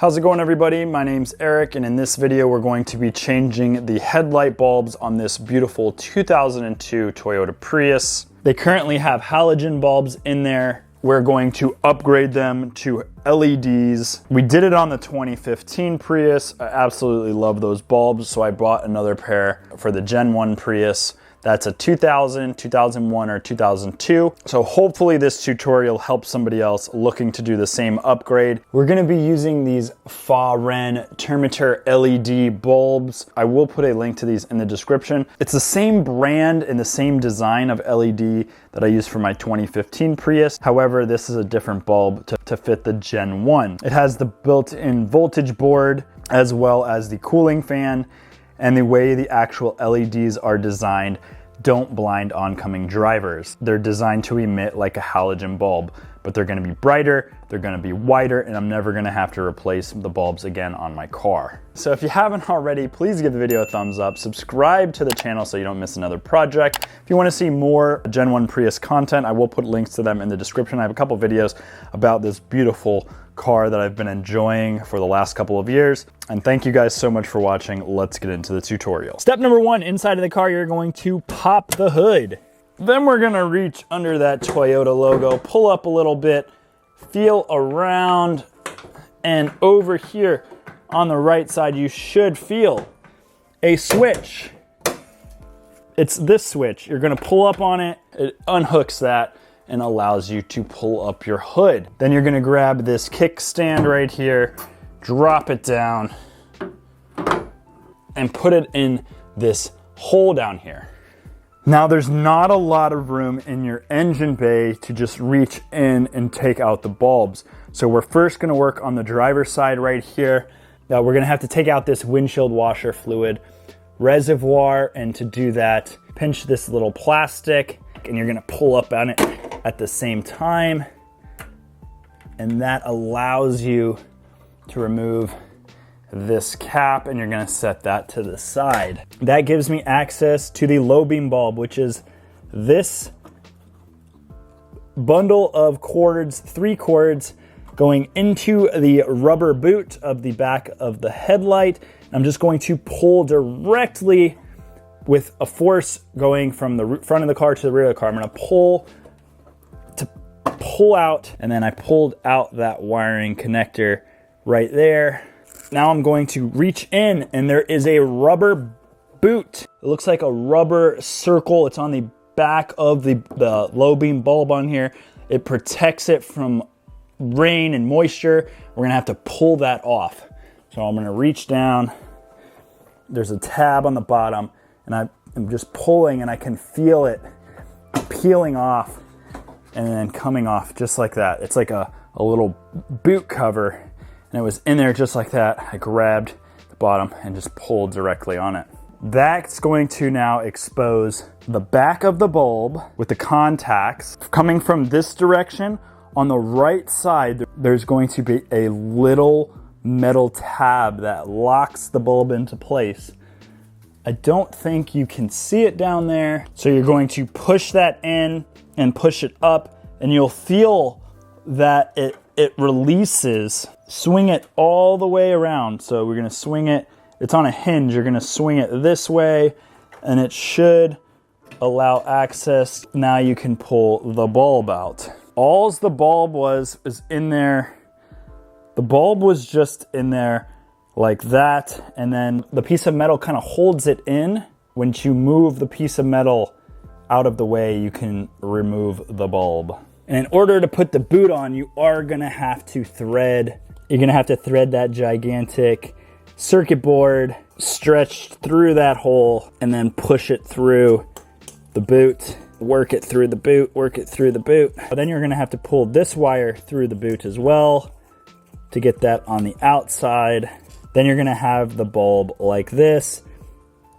How's it going, everybody? My name's Eric, and in this video we're going to be changing the headlight bulbs on this beautiful 2002 Toyota Prius. They currently have halogen bulbs in there. We're going to upgrade them to LEDs. We did it on the 2015 Prius. I absolutely love those bulbs, so I bought another pair for the Gen 1 Prius. That's a 2000, 2001, or 2002. So hopefully this tutorial helps somebody else looking to do the same upgrade. We're gonna be using these Fa-Ren Terminator LED bulbs. I will put a link to these in the description. It's the same brand and the same design of LED that I used for my 2015 Prius. However, this is a different bulb to fit the Gen 1. It has the built-in voltage board as well as the cooling fan. And the way the actual LEDs are designed don't blind oncoming drivers. They're designed to emit like a halogen bulb, but they're gonna be brighter, they're gonna be wider, and I'm never gonna have to replace the bulbs again on my car. So if you haven't already, please give the video a thumbs up, subscribe to the channel so you don't miss another project. If you wanna see more Gen 1 Prius content, I will put links to them in the description. I have a couple videos about this beautiful car that I've been enjoying for the last couple of years. And thank you guys so much for watching. Let's get into the tutorial. Step number one, inside of the car, you're going to pop the hood. Then we're gonna reach under that Toyota logo, pull up a little bit, feel around, and over here on the right side, you should feel a switch. It's this switch. You're gonna pull up on it, it unhooks that, and allows you to pull up your hood. Then you're gonna grab this kickstand right here, drop it down, and put it in this hole down here. Now there's not a lot of room in your engine bay to just reach in and take out the bulbs. So we're first gonna work on the driver's side right here. Now we're gonna have to take out this windshield washer fluid reservoir, and to do that, pinch this little plastic, and you're gonna pull up on it at the same time, and that allows you to remove this cap, and you're gonna set that to the side. That gives me access to the low beam bulb, which is this bundle of cords, 3 cords, going into the rubber boot of the back of the headlight. I'm just going to pull directly with a force going from the front of the car to the rear of the car. I'm gonna pull out, and then I pulled out that wiring connector right there. Now I'm going to reach in, and there is a rubber boot. It looks like a rubber circle. It's on the back of the low beam bulb on here. It protects it from rain and moisture. We're gonna have to pull that off. So I'm gonna reach down. There's a tab on the bottom, and I'm just pulling, and I can feel it peeling off and then coming off just like that. It's like a little boot cover, and it was in there just like that. I grabbed the bottom and just pulled directly on it. That's going to now expose the back of the bulb with the contacts. Coming from this direction, on the right side, there's going to be a little metal tab that locks the bulb into place. I don't think you can see it down there. So you're going to push that in and push it up, and you'll feel that it releases. Swing it all the way around. So we're gonna swing it, it's on a hinge, you're gonna swing it this way, and it should allow access. Now you can pull the bulb out. All's the bulb is in there. The bulb was just in there like that, and then the piece of metal kind of holds it in. When you move the piece of metal out of the way, you can remove the bulb. And in order to put the boot on, you are gonna have to thread. You're gonna have to thread that gigantic circuit board stretched through that hole, and then push it through the boot. Work it through the boot, work it through the boot. But then you're gonna have to pull this wire through the boot as well to get that on the outside. Then you're gonna have the bulb like this,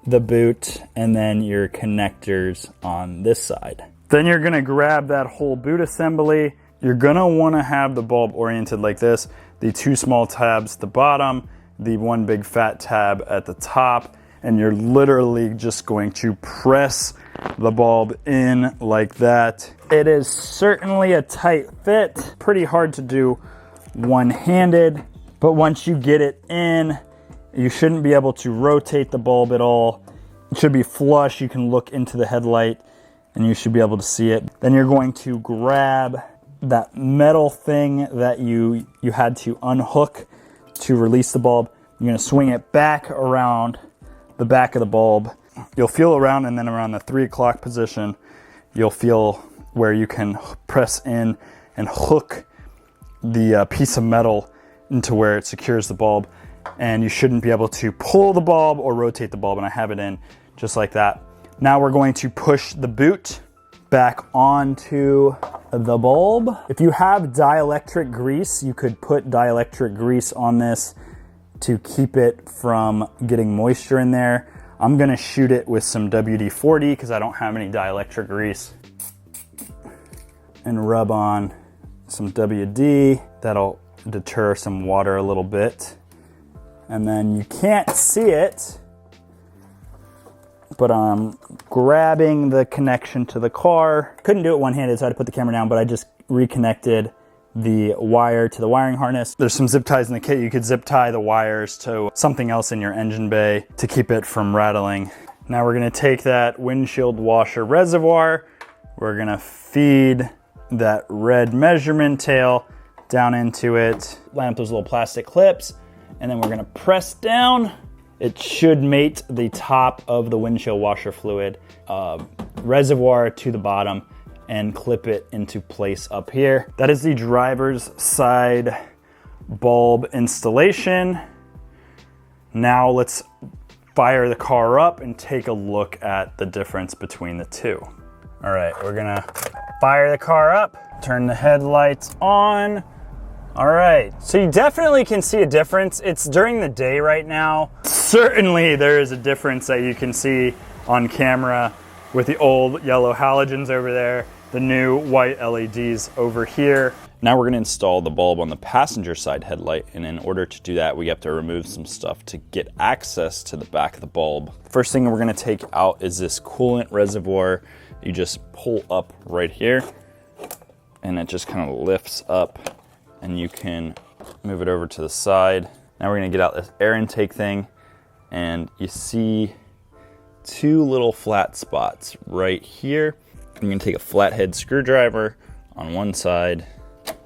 the boot, and then your connectors on this side. Then you're gonna grab that whole boot assembly. You're gonna wanna have the bulb oriented like this. The 2 small tabs at the bottom, the 1 big fat tab at the top, and you're literally just going to press the bulb in like that. It is certainly a tight fit, pretty hard to do one-handed. But once you get it in, you shouldn't be able to rotate the bulb at all. It should be flush. You can look into the headlight and you should be able to see it. Then you're going to grab that metal thing that you had to unhook to release the bulb. You're going to swing it back around the back of the bulb. You'll feel around, and then around the 3 o'clock position, you'll feel where you can press in and hook the piece of metal into where it secures the bulb. And you shouldn't be able to pull the bulb or rotate the bulb, and I have it in just like that. Now we're going to push the boot back onto the bulb. If you have dielectric grease, you could put dielectric grease on this to keep it from getting moisture in there. I'm gonna shoot it with some WD-40 because I don't have any dielectric grease, and rub on some WD. That'll deter some water a little bit. And then you can't see it, but I'm grabbing the connection to the car. Couldn't do it one-handed, so I had to put the camera down, but I just reconnected the wire to the wiring harness. There's some zip ties in the kit. You could zip tie the wires to something else in your engine bay to keep it from rattling. Now we're gonna take that windshield washer reservoir. We're gonna feed that red measurement tail down into it, line up those little plastic clips, and then we're gonna press down. It should mate the top of the windshield washer fluid reservoir to the bottom and clip it into place up here. That is the driver's side bulb installation. Now let's fire the car up and take a look at the difference between the two. All right, we're gonna fire the car up, turn the headlights on. All right, so you definitely can see a difference. It's during the day right now. Certainly there is a difference that you can see on camera with the old yellow halogens over there, the new white LEDs over here. Now we're gonna install the bulb on the passenger side headlight, and in order to do that, we have to remove some stuff to get access to the back of the bulb. First thing we're gonna take out is this coolant reservoir. You just pull up right here, and it just kind of lifts up, and you can move it over to the side. Now we're gonna get out this air intake thing, and you see two little flat spots right here. You're gonna take a flathead screwdriver on one side, and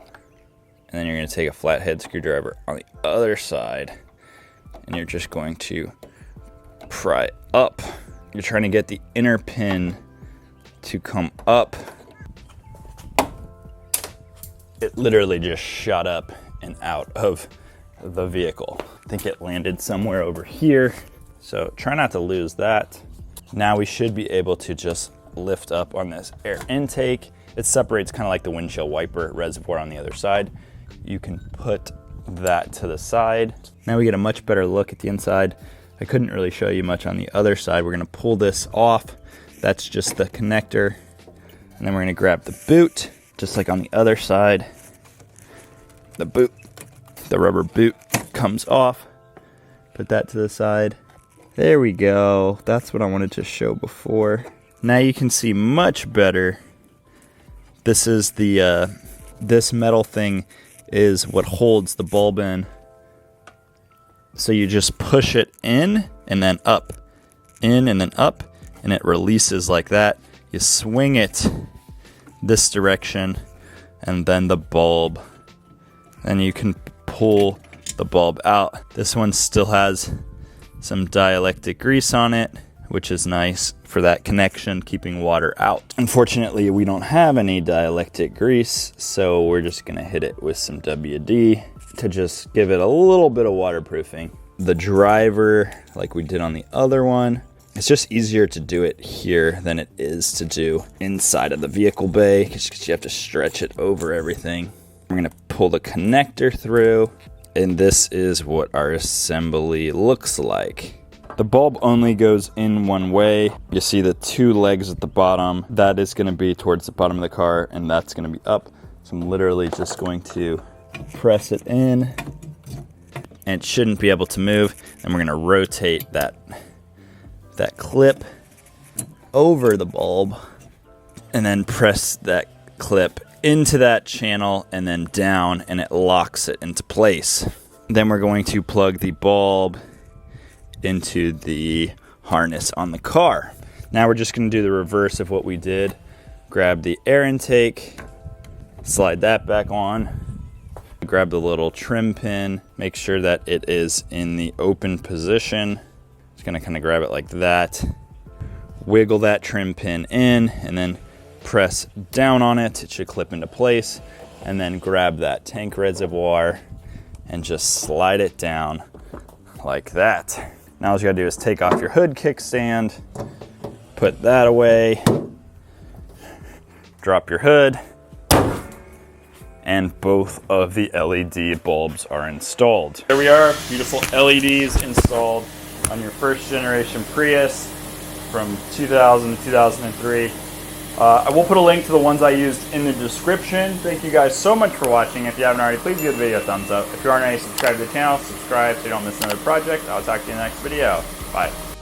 then you're gonna take a flathead screwdriver on the other side, and you're just going to pry up. You're trying to get the inner pin to come up. It literally just shot up and out of the vehicle. I think it landed somewhere over here, so try not to lose that. Now we should be able to just lift up on this air intake. It separates kind of like the windshield wiper reservoir on the other side. You can put that to the side. Now we get a much better look at the inside. I couldn't really show you much on the other side. We're gonna pull this off. That's just the connector. And then we're gonna grab the boot, just like on the other side. The rubber boot comes off. Put that to the side. There we go. That's what I wanted to show before. Now you can see much better. This is the, this metal thing is what holds the bulb in. So you just push it in and then up, in and then up, and it releases like that. You swing it this direction, and then the bulb, and you can pull the bulb out. This one still has some dielectric grease on it, which is nice for that connection, keeping water out. Unfortunately, we don't have any dielectric grease, so we're just gonna hit it with some WD to just give it a little bit of waterproofing. The driver, like we did on the other one, it's just easier to do it here than it is to do inside of the vehicle bay, because you have to stretch it over everything. We're gonna pull the connector through, and this is what our assembly looks like. The bulb only goes in one way. You see the two legs at the bottom. That is gonna be towards the bottom of the car, and that's gonna be up. So I'm literally just going to press it in, and it shouldn't be able to move. And we're gonna rotate that clip over the bulb, and then press that clip into that channel and then down, and it locks it into place. Then we're going to plug the bulb into the harness on the car. Now we're just going to do the reverse of what we did. Grab the air intake, slide that back on, grab the little trim pin, make sure that it is in the open position. Just going to kind of grab it like that, wiggle that trim pin in, and then press down on it. It should clip into place, and then grab that tank reservoir and just slide it down like that. Now all you gotta do is take off your hood kickstand, put that away, drop your hood, and both of the LED bulbs are installed. There we are, beautiful LEDs installed on your first generation Prius from 2000 to 2003. I will put a link to the ones I used in the description. Thank you guys so much for watching. If you haven't already, please give the video a thumbs up. If you aren't already subscribed to the channel, subscribe so you don't miss another project. I'll talk to you in the next video. Bye.